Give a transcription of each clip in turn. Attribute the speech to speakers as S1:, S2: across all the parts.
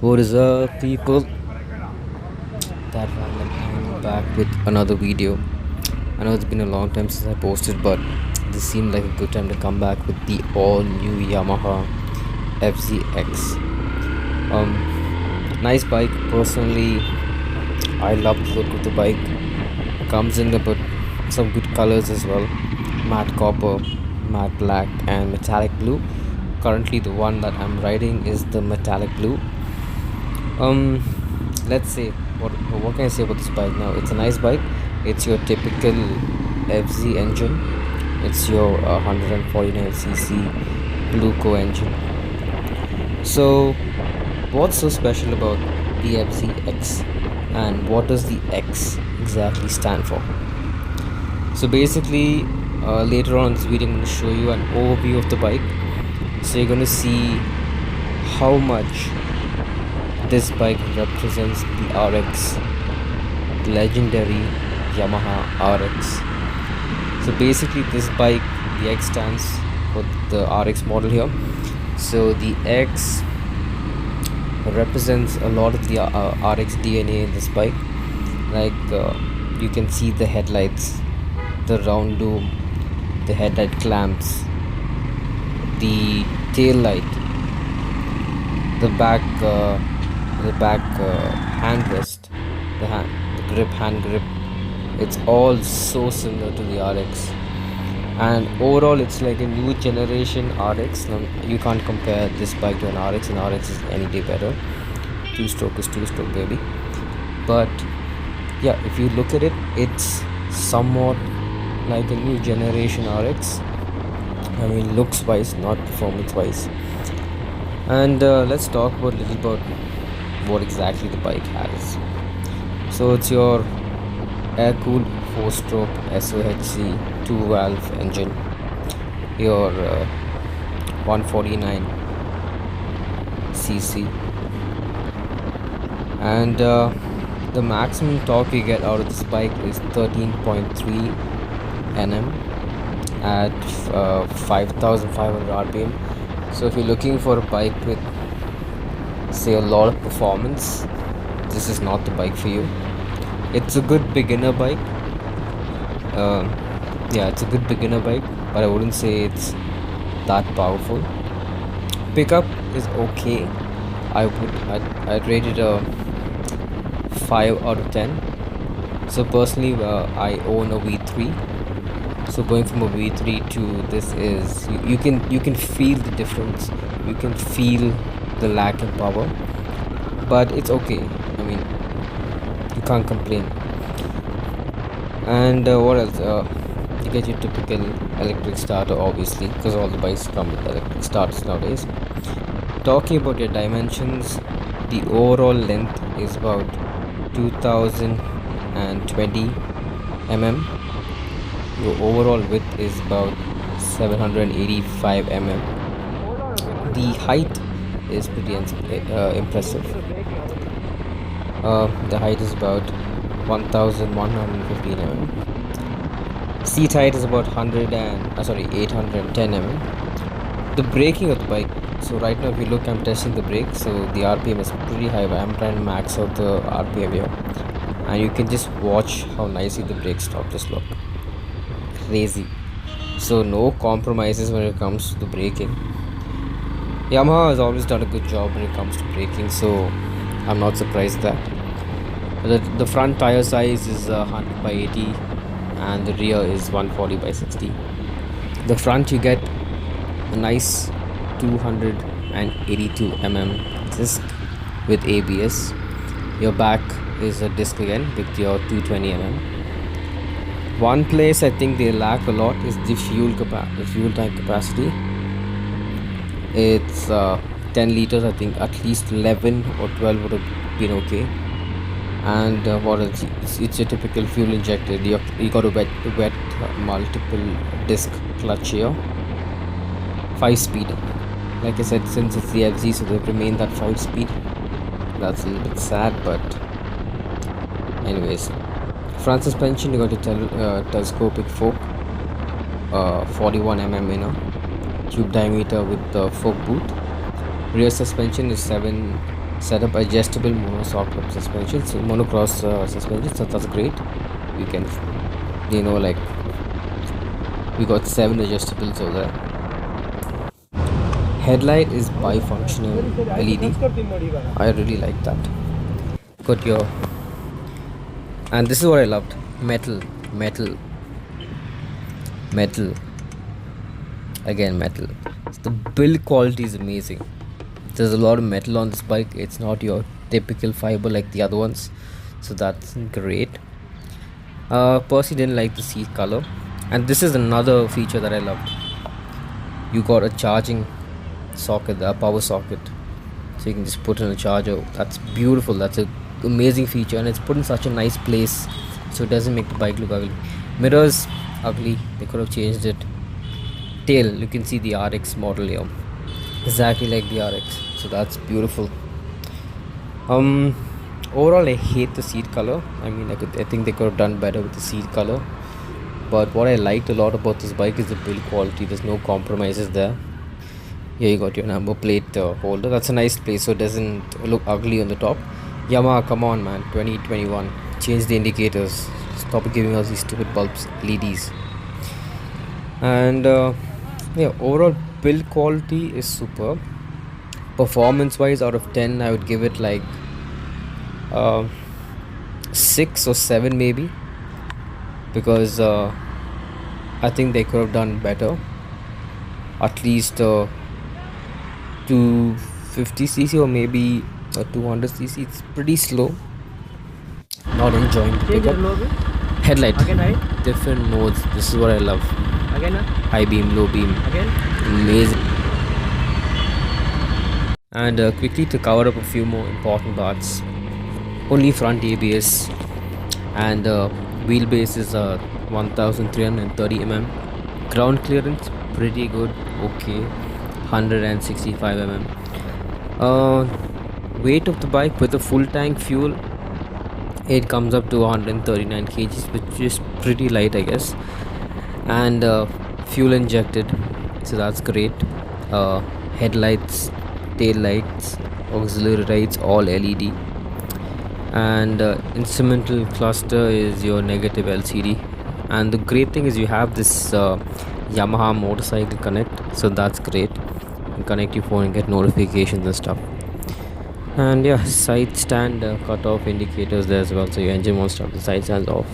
S1: What is up, people? That random I'm back with another video. I know it's been a long time since I posted, but this seemed like a good time to come back with the all new Yamaha Fz-X. Nice bike. Personally, I love the look of the bike. Comes in about some good colors as well: matte copper, matte black, and metallic blue. Currently, the one that I'm riding is the metallic blue. Um, let's say what can I say about this bike now? It's a nice bike. It's your typical FZ engine. It's your 149cc Blue Co engine. So, what's so special about the FZ-X, and what does the X exactly stand for? So basically, later on in this video, I'm going to show you an overview of the bike. So you're going to see how much this bike represents the RX, the legendary Yamaha RX. So basically, this bike, the X stands for the RX model here. So the X represents a lot of the RX DNA in this bike. Like you can see the headlights, the round dome, the headlight clamps, the tail light, the back handrest, the hand grip. It's all so similar to the RX, and overall it's like a new generation RX. Now, you can't compare this bike to an RX, and RX is any day better. Two-stroke is two-stroke, baby. But yeah, if you look at it, it's somewhat like a new generation RX. I mean, looks wise, not performance wise. And let's talk about a little about what exactly the bike has. So it's your air-cooled 4-stroke SOHC 2-valve engine, your 149cc, and the maximum torque you get out of this bike is 13.3 Nm at 5,500 RPM. So if you're looking for a bike with, say, a lot of performance, this is not the bike for you. It's a good beginner bike. Yeah, it's a good beginner bike, but I wouldn't say it's that powerful. Pickup is okay. I'd rate it a 5 out of 10. So personally, I own a V3. So going from a V3 to this is you can feel the difference. You can feel the lack in power, but it's okay. I mean, you can't complain. And what else? You get your typical electric starter, obviously, because all the bikes come with electric starters nowadays. Talking about your dimensions, the overall length is about 2020 mm. Your overall width is about 785 mm. The height is pretty impressive. The height is about 1115 mm. Seat height is about 810 mm. The braking of the bike. So right now, if you look, I'm testing the brake. So the RPM is pretty high. I'm trying to max out the RPM here, and you can just watch how nicely the brakes stop. Just look, crazy. So no compromises when it comes to the braking. Yamaha has always done a good job when it comes to braking, so I'm not surprised that. The front tire size is 100 by 80, and the rear is 140 by 60. The front, you get a nice 282 mm disc with ABS. Your back is a disc again with your 220 mm. One place I think they lack a lot is the fuel tank capacity. It's 10 liters. I think at least 11 or 12 would have been okay. And what else? It's your typical fuel injected. You got a wet multiple disc clutch here. 5-speed. Like I said, since it's the FZ, so they've remained that 5-speed. That's a little bit sad, but anyways. Front suspension, you got a telescopic fork, 41 mm inner tube diameter with the fork boot. Rear suspension is 7 Set up adjustable monoshock suspension, so monocross suspension, so that's great. You can, like, we got 7 adjustables over there. Headlight is bifunctional LED. I really like that. Got your, and this is what I loved: metal, metal, metal, again metal. The build quality is amazing. There's a lot of metal on this bike. It's not your typical fiber like the other ones, so that's great. Percy didn't like the seat color, and this is another feature that I loved. You got a charging socket, a power socket, so you can just put in a charger. That's beautiful. That's a amazing feature, and it's put in such a nice place, so it doesn't make the bike look ugly. Mirrors ugly, they could have changed it. Tail, you can see the RX model here, exactly like the RX, so that's beautiful. Overall I hate the seat color. I mean, I think they could have done better with the seat color, but what I liked a lot about this bike is the build quality. There's no compromises there. Here you got your number plate holder. That's a nice place, so it doesn't look ugly on the top. Yamaha, come on man, 2021, change the indicators, stop giving us these stupid bulbs, LEDs. And yeah, overall build quality is super. Performance wise, out of 10 I would give it like 6 or 7 maybe, because I think they could have done better. At least 250cc or maybe 200cc. It's pretty slow. Not enjoying the pickup. Headlight, different modes. This is what I love. High beam, low beam, amazing. And quickly to cover up a few more important parts: only front ABS, and wheelbase is 1330 mm. Ground clearance pretty good, okay, 165 mm. Weight of the bike with a full tank fuel, it comes up to 139 kgs, which is pretty light, I guess. And fuel injected, so that's great. Headlights, tail lights, auxiliary lights, all LED. And instrumental cluster is your negative LCD. And the great thing is you have this Yamaha motorcycle connect, so that's great. You can connect your phone and get notifications and stuff. And yeah, side stand cut off indicators there as well, so your engine won't start, the side stands off.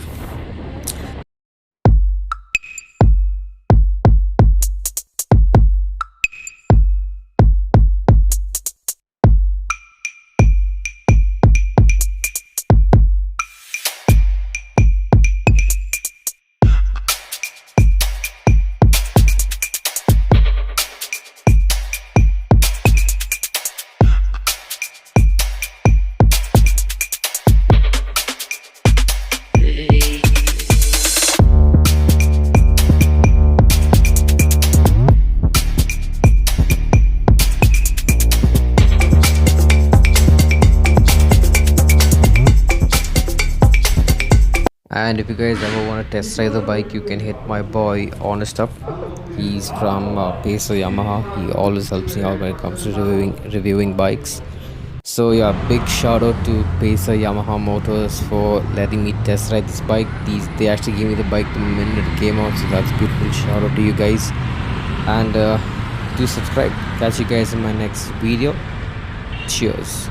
S1: And if you guys ever want to test drive the bike, you can hit my boy Honest Up. He's from Pacer Yamaha. He always helps me out when it comes to reviewing bikes. So yeah, big shout out to Pacer Yamaha Motors for letting me test ride this bike. They actually gave me the bike the minute it came out, so that's beautiful. Shout out to you guys, and do subscribe. Catch you guys in my next video. Cheers.